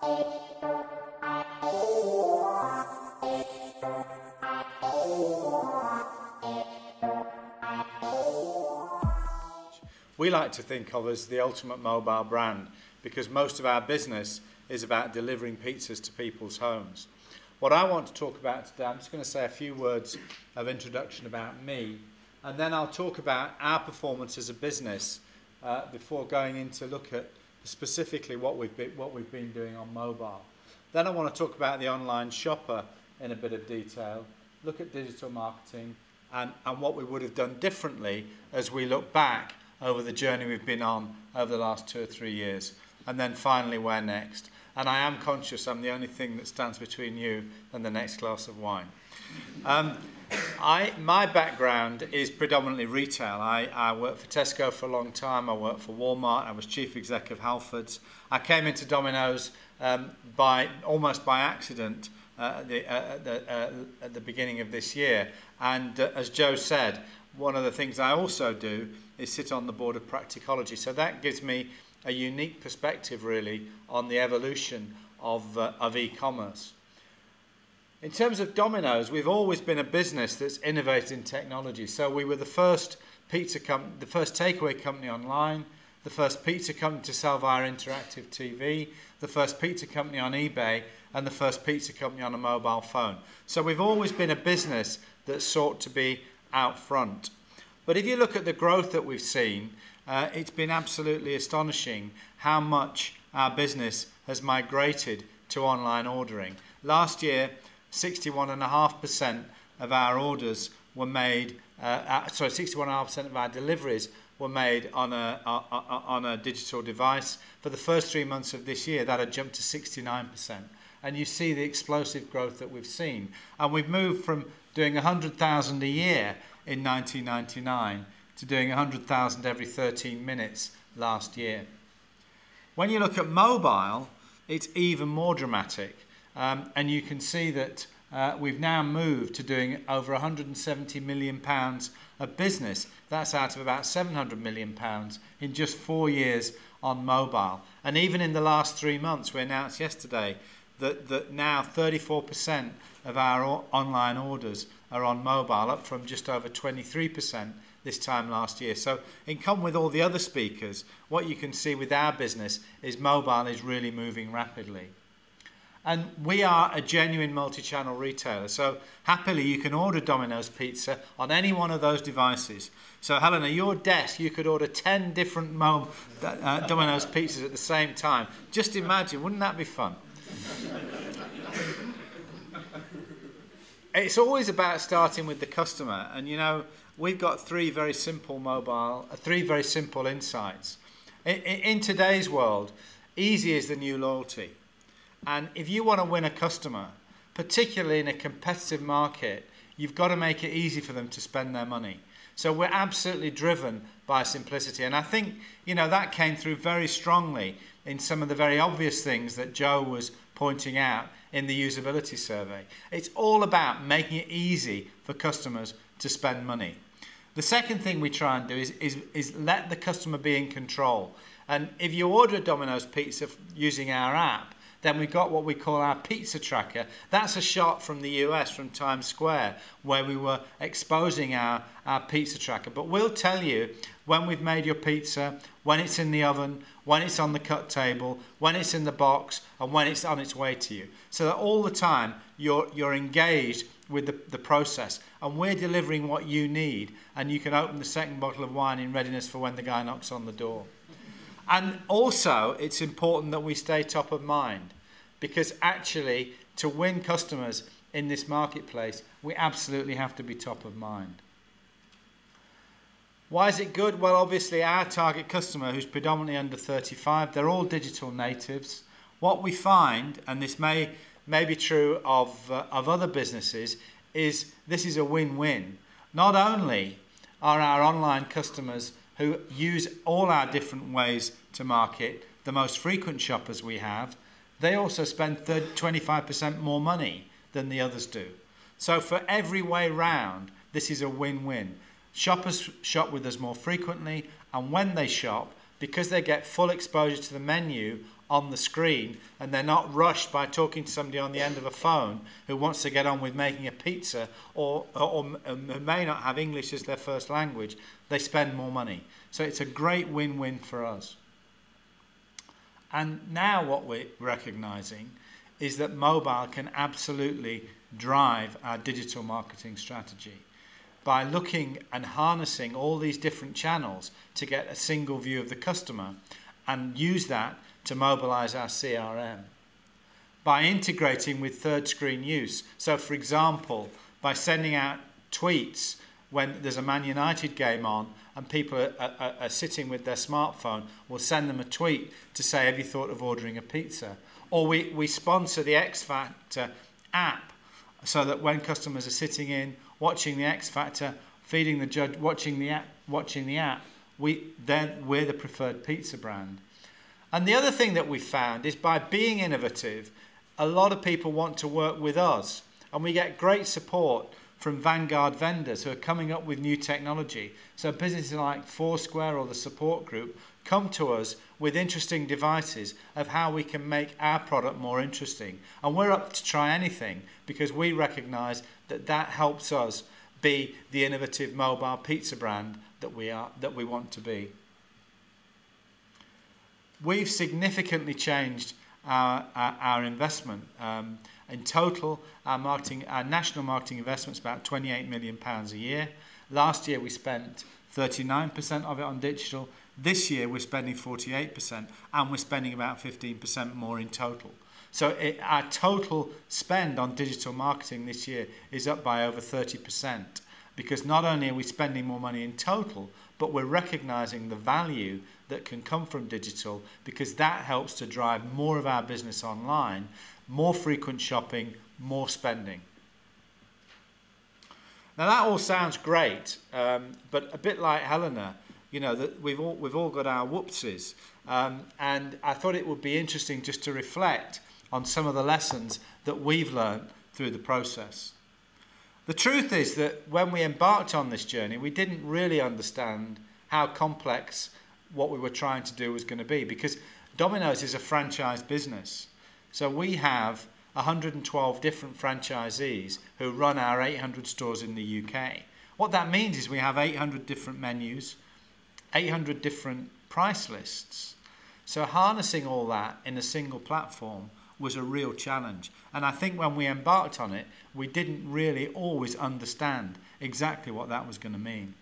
We like to think of as the ultimate mobile brand because most of our business is about delivering pizzas to people's homes. What I want to talk about today, I'm just going to say a few words of introduction about me, and then I'll talk about our performance as a business before going into look at specifically what we've been doing on mobile. Then I want to talk about the online shopper in a bit of detail, look at digital marketing and what we would have done differently as we look back over the journey we've been on over the last 2 or 3 years. And then finally, where next? And I am conscious I'm the only thing that stands between you and the next glass of wine. My background is predominantly retail. I worked for Tesco for a long time. I worked for Walmart. I was chief exec of Halfords. I came into Domino's almost by accident at the beginning of this year. And as Joe said, one of the things I also do is sit on the board of Practicology. So that gives me a unique perspective really on the evolution of e-commerce. In terms of Domino's, we've always been a business that's innovated in technology. So we were the first the first takeaway company online, the first pizza company to sell via interactive TV, the first pizza company on eBay, and the first pizza company on a mobile phone. So we've always been a business that sought to be out front. But if you look at the growth that we've seen, it's been absolutely astonishing how much our business has migrated to online ordering. Last year, 61.5% of our orders were made, 61.5% of our deliveries were made on a digital device. For the first 3 months of this year, that had jumped to 69%. And you see the explosive growth that we've seen. And we've moved from doing 100,000 a year in 1999 to doing 100,000 every 13 minutes last year. When you look at mobile, it's even more dramatic. And you can see that we've now moved to doing over £170 million of business. That's out of about £700 million in just 4 years on mobile. And even in the last 3 months, we announced yesterday that now 34% of our online orders are on mobile, up from just over 23% this time last year. So in common with all the other speakers, what you can see with our business is mobile is really moving rapidly. And we are a genuine multi-channel retailer. So happily you can order Domino's pizza on any one of those devices. So Helena, your desk, you could order 10 different Domino's pizzas at the same time. Just imagine, wouldn't that be fun? It's always about starting with the customer. And you know, we've got three very simple insights. In today's world, easy is the new loyalty. And if you want to win a customer, particularly in a competitive market, you've got to make it easy for them to spend their money. So we're absolutely driven by simplicity. And I think, you know, that came through very strongly in some of the very obvious things that Joe was pointing out in the usability survey. It's all about making it easy for customers to spend money. The second thing we try and do is let the customer be in control. And if you order a Domino's pizza using our app, then we've got what we call our pizza tracker. That's a shot from the US, from Times Square, where we were exposing our pizza tracker. But we'll tell you when we've made your pizza, when it's in the oven, when it's on the cut table, when it's in the box, and when it's on its way to you. So that all the time you're engaged with the process. And we're delivering what you need, and you can open the second bottle of wine in readiness for when the guy knocks on the door. And also, it's important that we stay top of mind, because actually, to win customers in this marketplace, we absolutely have to be top of mind. Why is it good? Well, obviously, our target customer, who's predominantly under 35, they're all digital natives. What we find, and this may be true of other businesses, is this is a win-win. Not only are our online customers who use all our different ways to market the most frequent shoppers we have, they also spend 25% more money than the others do. So for every way round, this is a win-win. Shoppers shop with us more frequently, and when they shop, because they get full exposure to the menu on the screen, and they're not rushed by talking to somebody on the end of a phone who wants to get on with making a pizza or may not have English as their first language, they spend more money. So it's a great win-win for us. And now what we're recognizing is that mobile can absolutely drive our digital marketing strategy by looking and harnessing all these different channels to get a single view of the customer and use that to mobilize our CRM. By integrating with third screen use, so for example, by sending out tweets when there's a Man United game on and people are sitting with their smartphone, we'll send them a tweet to say, have you thought of ordering a pizza? Or we sponsor the X Factor app so that when customers are sitting in, watching the X Factor, feeding the judge, watching the app, we're the preferred pizza brand. And the other thing that we found is by being innovative, a lot of people want to work with us, and we get great support from vanguard vendors who are coming up with new technology. So businesses like Foursquare or the support group come to us with interesting devices of how we can make our product more interesting. And we're up to try anything because we recognize that that helps us be the innovative mobile pizza brand that we want to be. We've significantly changed our investment. In total, our national marketing investment is about £28 million a year. Last year we spent 39% of it on digital. This year we're spending 48%, and we're spending about 15% more in total. So our total spend on digital marketing this year is up by over 30%, because not only are we spending more money in total, but we're recognizing the value that can come from digital, because that helps to drive more of our business online, more frequent shopping, more spending. Now that all sounds great, but a bit like Helena, you know, that we've all got our whoopsies, and I thought it would be interesting just to reflect on some of the lessons that we've learned through the process. The truth is that when we embarked on this journey, we didn't really understand how complex what we were trying to do was going to be, because Domino's is a franchise business. So we have 112 different franchisees who run our 800 stores in the UK. What that means is we have 800 different menus, 800 different price lists. So harnessing all that in a single platform was a real challenge. And I think when we embarked on it, we didn't really always understand exactly what that was going to mean.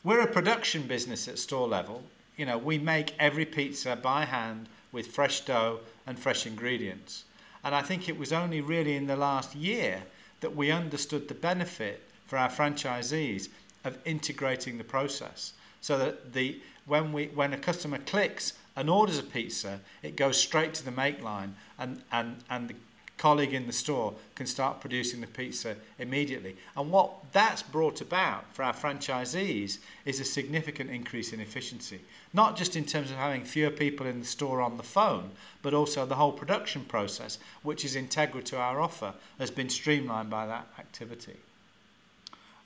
We're a production business at store level. You know, we make every pizza by hand with fresh dough and fresh ingredients. And I think it was only really in the last year that we understood the benefit for our franchisees of integrating the process, so that when a customer clicks and orders a pizza, it goes straight to the make line, and the colleague in the store can start producing the pizza immediately. And what that's brought about for our franchisees is a significant increase in efficiency, not just in terms of having fewer people in the store on the phone, but also the whole production process, which is integral to our offer, has been streamlined by that activity.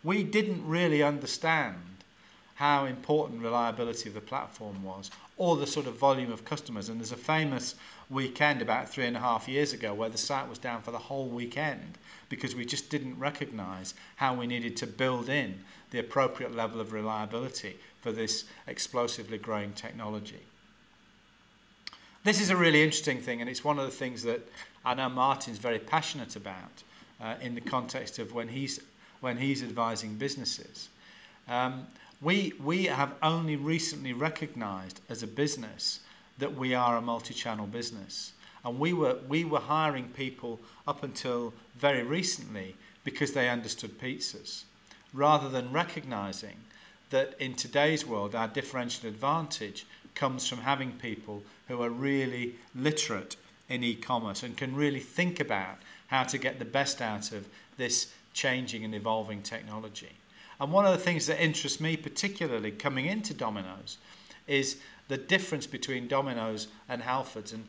We didn't really understand how important reliability of the platform was, or the sort of volume of customers. And there's a famous weekend about 3.5 years ago where the site was down for the whole weekend because we just didn't recognize how we needed to build in the appropriate level of reliability for this explosively growing technology. This is a really interesting thing, and it's one of the things that I know Martin's very passionate about in the context of when he's advising businesses. We have only recently recognised as a business that we are a multi-channel business, and we were hiring people up until very recently because they understood pizzas, rather than recognising that in today's world our differential advantage comes from having people who are really literate in e-commerce and can really think about how to get the best out of this changing and evolving technology. And one of the things that interests me particularly coming into Domino's is the difference between Domino's and Halfords. And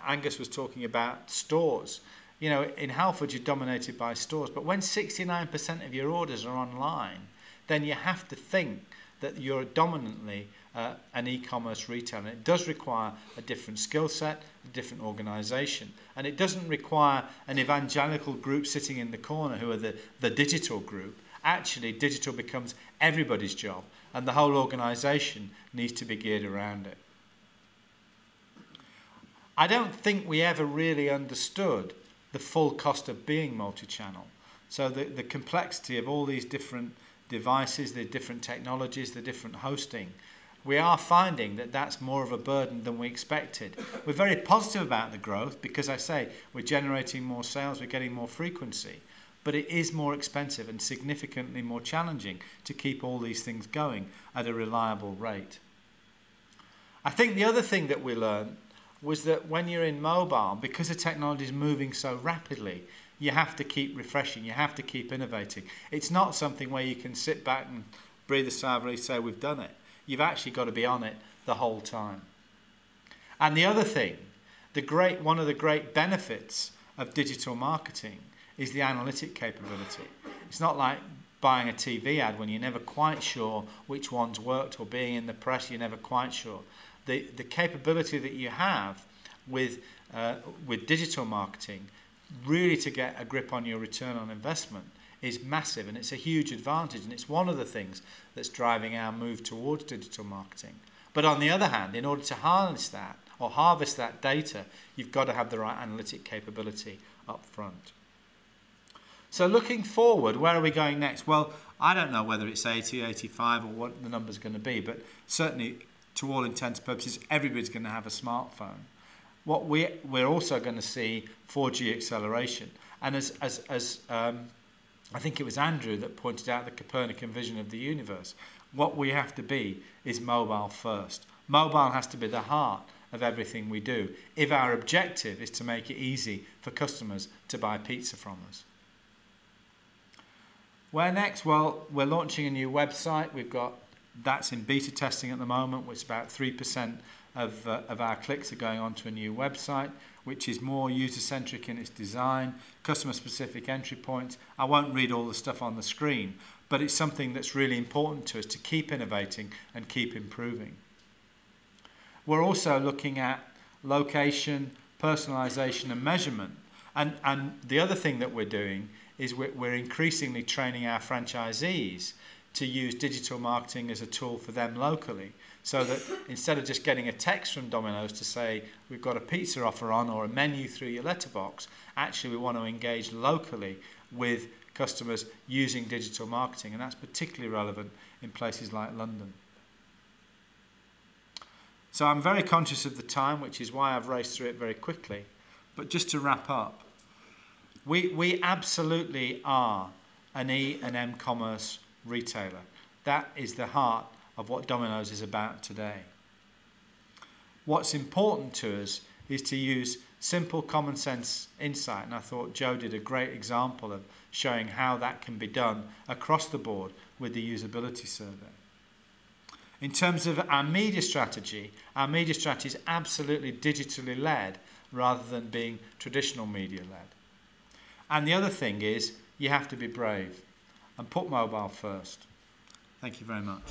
Angus was talking about stores. You know, in Halfords you're dominated by stores, but when 69% of your orders are online, then you have to think that you're dominantly an e-commerce retailer. And it does require a different skill set, a different organisation, and it doesn't require an evangelical group sitting in the corner who are the digital group. Actually, digital becomes everybody's job, and the whole organisation needs to be geared around it. I don't think we ever really understood the full cost of being multi-channel. So the complexity of all these different devices, the different technologies, the different hosting, we are finding that that's more of a burden than we expected. We're very positive about the growth because I say we're generating more sales, we're getting more frequency, but it is more expensive and significantly more challenging to keep all these things going at a reliable rate. I think the other thing that we learned was that when you're in mobile, because the technology is moving so rapidly, you have to keep refreshing, you have to keep innovating. It's not something where you can sit back and breathe a sigh of relief, say we've done it. You've actually got to be on it the whole time. And the other thing, one of the great benefits of digital marketing is the analytic capability. It's not like buying a TV ad when you're never quite sure which one's worked, or being in the press, you're never quite sure. The capability that you have with digital marketing, really to get a grip on your return on investment, is massive, and it's a huge advantage, and it's one of the things that's driving our move towards digital marketing. But on the other hand, in order to harness that or harvest that data, you've got to have the right analytic capability up front. So looking forward, where are we going next? Well, I don't know whether it's 80, 85 or what the number's going to be, but certainly to all intents and purposes, everybody's going to have a smartphone. What we're also going to see 4G acceleration. And as I think it was Andrew that pointed out the Copernican vision of the universe, what we have to be is mobile first. Mobile has to be the heart of everything we do if our objective is to make it easy for customers to buy pizza from us. Where next? Well, we're launching a new website. That's in beta testing at the moment, which about 3% of our clicks are going onto a new website, which is more user-centric in its design, customer-specific entry points. I won't read all the stuff on the screen, but it's something that's really important to us to keep innovating and keep improving. We're also looking at location, personalization and measurement. And the other thing that we're doing is we're increasingly training our franchisees to use digital marketing as a tool for them locally, so that instead of just getting a text from Domino's to say we've got a pizza offer on or a menu through your letterbox, actually we want to engage locally with customers using digital marketing, and that's particularly relevant in places like London. So I'm very conscious of the time, which is why I've raced through it very quickly. But just to wrap up, we absolutely are an E and M commerce retailer. That is the heart of what Domino's is about today. What's important to us is to use simple common sense insight, and I thought Joe did a great example of showing how that can be done across the board with the usability survey. In terms of our media strategy is absolutely digitally led rather than being traditional media led. And the other thing is you have to be brave and put mobile first. Thank you very much.